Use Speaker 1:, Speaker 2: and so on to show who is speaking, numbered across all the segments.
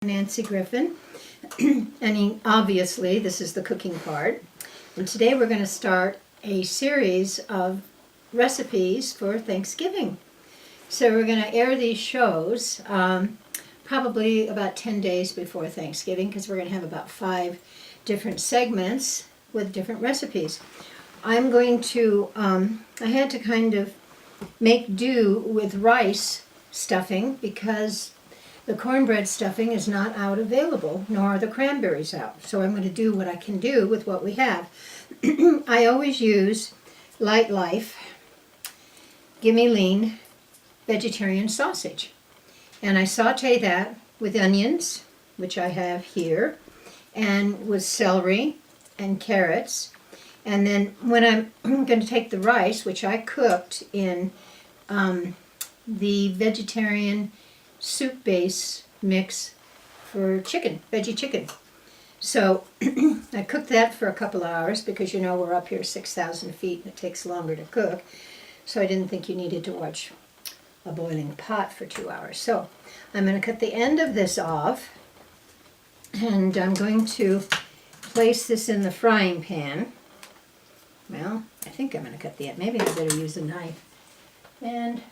Speaker 1: Nancy Griffin, and obviously this is the cooking part. And today we're going to start a series of recipes for Thanksgiving. So we're going to air these shows probably about 10 days before Thanksgiving, because we're going to have about 5 different segments with different recipes. I'm going to, I had to kind of make do with rice stuffing because the cornbread stuffing is not out available, nor are the cranberries out. So I'm going to do what I can do with what we have. I always use Light Life, Gimme Lean vegetarian sausage. And I saute that with onions, which I have here, and with celery and carrots. And then when I'm going to take the rice, which I cooked in the vegetarian soup base mix for chicken, veggie chicken. So I cooked that for a couple hours because you know we're up here 6,000 feet and it takes longer to cook. So I didn't think you needed to watch a boiling pot for 2 hours. So I'm going to cut the end of this off and I'm going to place this in the frying pan. Well, I think I'm going to cut the end. Maybe I better use a knife. And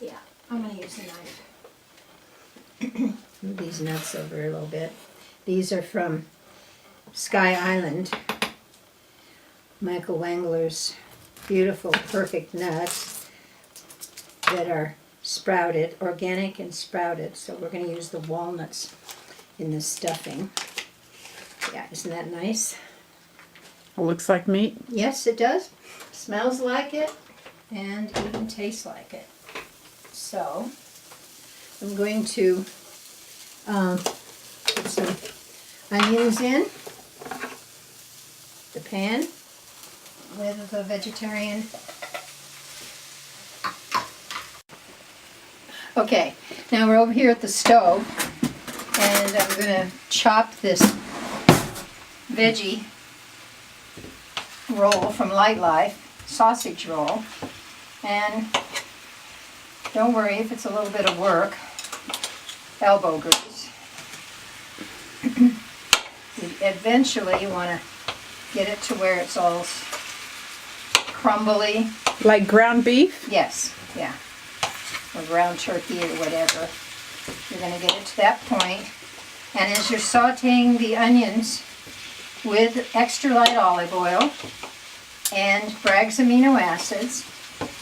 Speaker 1: yeah, I'm going to use a knife. Move these nuts over a little bit. These are from Sky Island, Michael Wangler's beautiful, perfect nuts that are sprouted, organic and sprouted. So we're going to use the walnuts in this stuffing. Yeah, isn't that nice?
Speaker 2: It looks like meat.
Speaker 1: Yes, it does. Smells like it and even tastes like it. So I'm going to put some onions in the pan with the vegetarian. Okay, now we're over here at the stove and I'm going to chop this veggie roll from Light Life, sausage roll, and don't worry if it's a little bit of work, elbow grease. Eventually you want to get it to where it's all crumbly.
Speaker 2: Like ground beef?
Speaker 1: Yes, yeah, or ground turkey or whatever. You're going to get it to that point, and as you're sauteing the onions with extra light olive oil and Bragg's amino acids,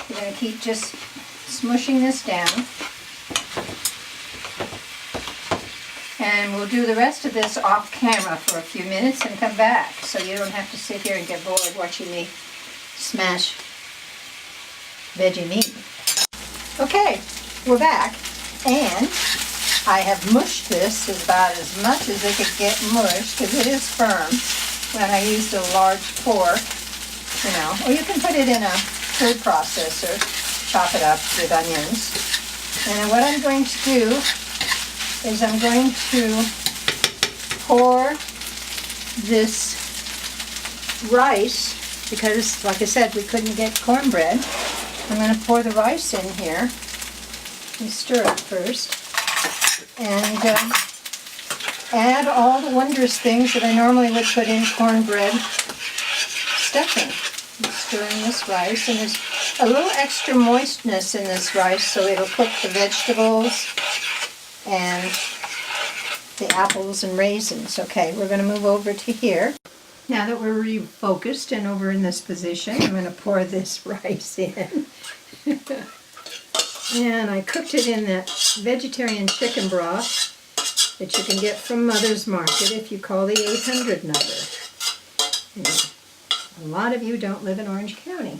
Speaker 1: you're going to keep just smushing this down. And we'll do the rest of this off camera for a few minutes and come back, so you don't have to sit here and get bored watching me smash veggie meat. Okay, we're back, and I have mushed this about as much as it could get mushed, because it is firm. When I used a large fork, you know, or you can put it in a food processor, chop it up with onions. And then what I'm going to do is I'm going to pour this rice, because like I said, we couldn't get cornbread. I'm going to pour the rice in here. You stir it first. And add all the wondrous things that I normally would put in cornbread stuffing. I'm stirring this rice, and there's a little extra moistness in this rice, so it'll cook the vegetables and the apples and raisins. Okay, we're going to move over to here. Now that we're refocused and over in this position, I'm going to pour this rice in. And I cooked it in that vegetarian chicken broth that you can get from Mother's Market if you call the 800 number. And a lot of you don't live in Orange County.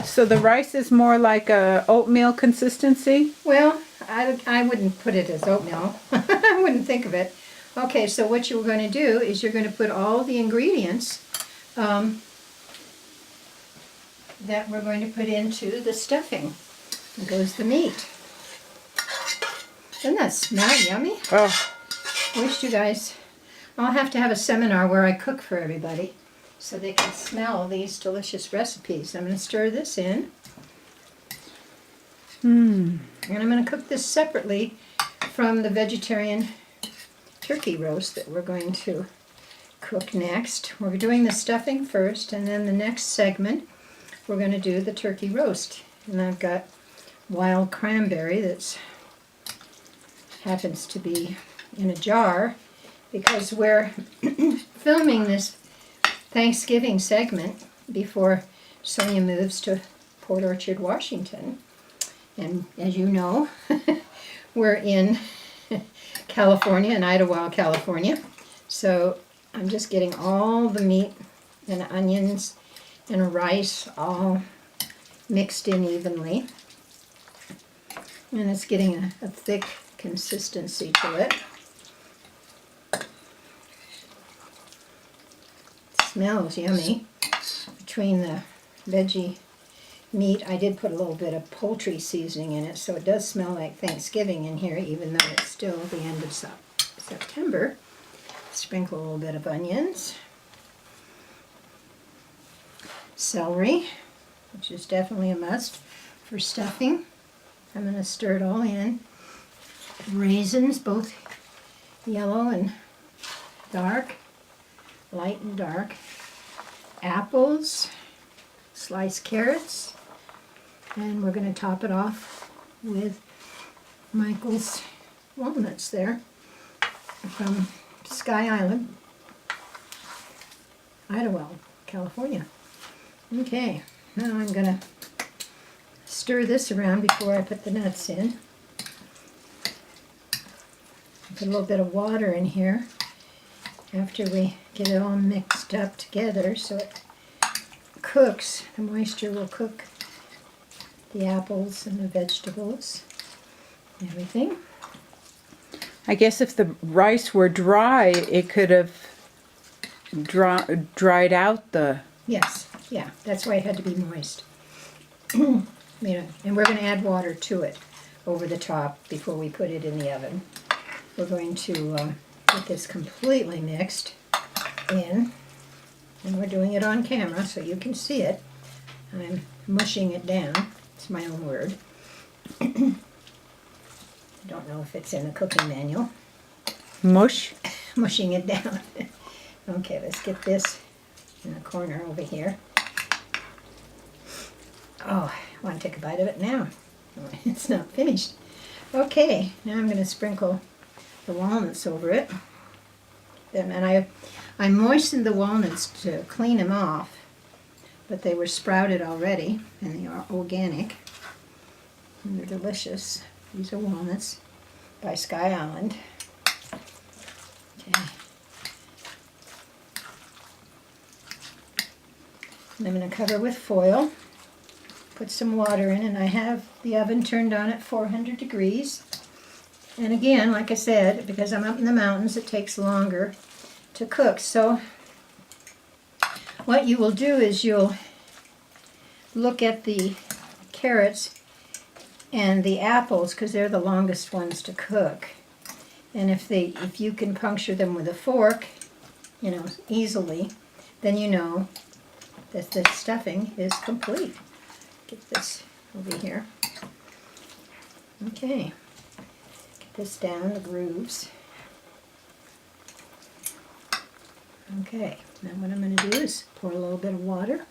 Speaker 1: So
Speaker 2: the rice is more like a oatmeal consistency?
Speaker 1: Well, I wouldn't put it as oatmeal. I wouldn't think of it. Okay, so what you're going to do is you're going to put all the ingredients that we're going to put into the stuffing. There goes the meat. Doesn't that smell yummy?
Speaker 2: Oh.
Speaker 1: Wish you guys... I'll have to have a seminar where I cook for everybody so they can smell these delicious recipes. I'm going to stir this in. And I'm going to cook this separately from the vegetarian turkey roast that we're going to cook next. We're doing the stuffing first, and then the next segment we're going to do the turkey roast. And I've got wild cranberry that's happens to be in a jar because we're filming this Thanksgiving segment before Sonia moves to Port Orchard, Washington. And as you know, we're in California, in Idlewild, California. So I'm just getting all the meat and onions and rice all mixed in evenly. And it's getting a thick consistency to it. It smells yummy. Between the veggie meat, I did put a little bit of poultry seasoning in it, so it does smell like Thanksgiving in here, even though it's still the end of September. Sprinkle a little bit of onions. Celery, which is definitely a must for stuffing. I'm going to stir it all in. Raisins, both yellow and dark, light and dark. Apples, sliced carrots, and we're going to top it off with Michael's walnuts there from Sky Island, Idlewild, California. Okay, now I'm going to stir this around before I put the nuts in. Put a little bit of water in here after we get it all mixed up together so it cooks. The moisture will cook the apples and the vegetables and everything.
Speaker 2: I guess if the rice were dry, it could have dried out the...
Speaker 1: Yes, yeah, that's why it had to be moist. And we're going to add water to it over the top before we put it in the oven. We're going to get this completely mixed in, and we're doing it on camera so you can see it. I'm mushing it down. It's my own word. I don't know if it's in the cooking manual.
Speaker 2: Mush?
Speaker 1: Mushing it down. Okay, let's get this in the corner over here. Oh, I want to take a bite of it now. It's not finished. Okay, now I'm going to sprinkle the walnuts over it. And I moistened the walnuts to clean them off, but they were sprouted already, and they are organic. And they're delicious. These are walnuts by Sky Island. Okay. And I'm going to cover with foil. Put some water in, and I have the oven turned on at 400 degrees. And again, like I said, because I'm up in the mountains, it takes longer to cook. So what you will do is you'll look at the carrots and the apples, because they're the longest ones to cook. And if you can puncture them with a fork, easily, then you know that the stuffing is complete. Get this over here. Okay. Get this down the grooves. Okay. Now what I'm going to do is pour a little bit of water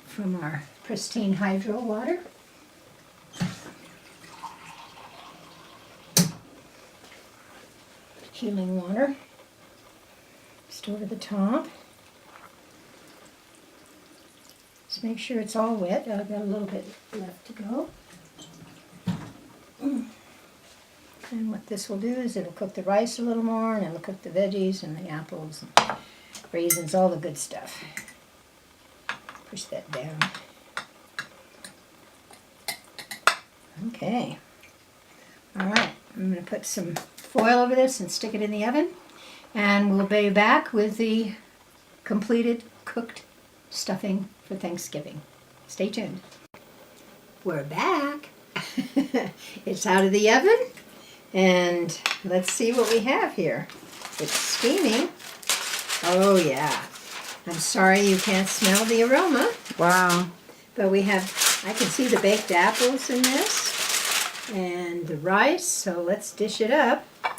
Speaker 1: from our pristine hydro water. Healing water. Just over the top. Just make sure it's all wet. I've got a little bit left to go. And what this will do is it'll cook the rice a little more, and it'll cook the veggies and the apples and raisins, all the good stuff. Push that down. Okay. All right. I'm going to put some foil over this and stick it in the oven. And we'll be back with the completed cooked stuffing for Thanksgiving. Stay tuned. We're back. It's out of the oven. And let's see what we have here. It's steaming. Oh yeah. I'm sorry you can't smell the aroma.
Speaker 2: Wow.
Speaker 1: But I can see the baked apples in this. and the rice, so let's dish it up. I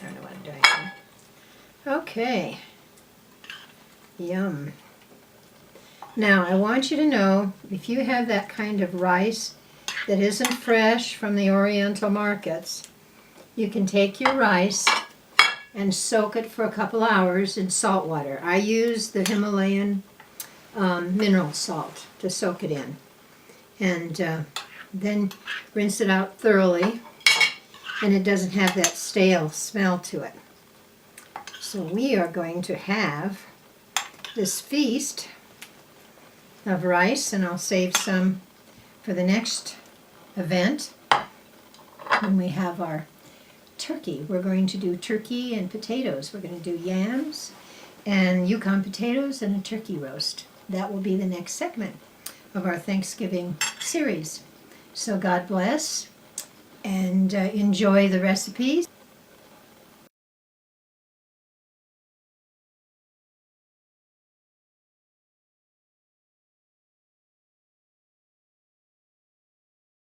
Speaker 1: don't know what I'm doing here. Okay. Yum. Now, I want you to know, if you have that kind of rice that isn't fresh from the Oriental markets, you can take your rice and soak it for a couple hours in salt water. I use the Himalayan mineral salt to soak it in. And then rinse it out thoroughly, and it doesn't have that stale smell to it. So we are going to have this feast of rice, and I'll save some for the next event when we have our turkey. We're going to do turkey and potatoes. We're going to do yams and Yukon potatoes and a turkey roast. That will be the next segment of our Thanksgiving series. So God bless and enjoy the recipes.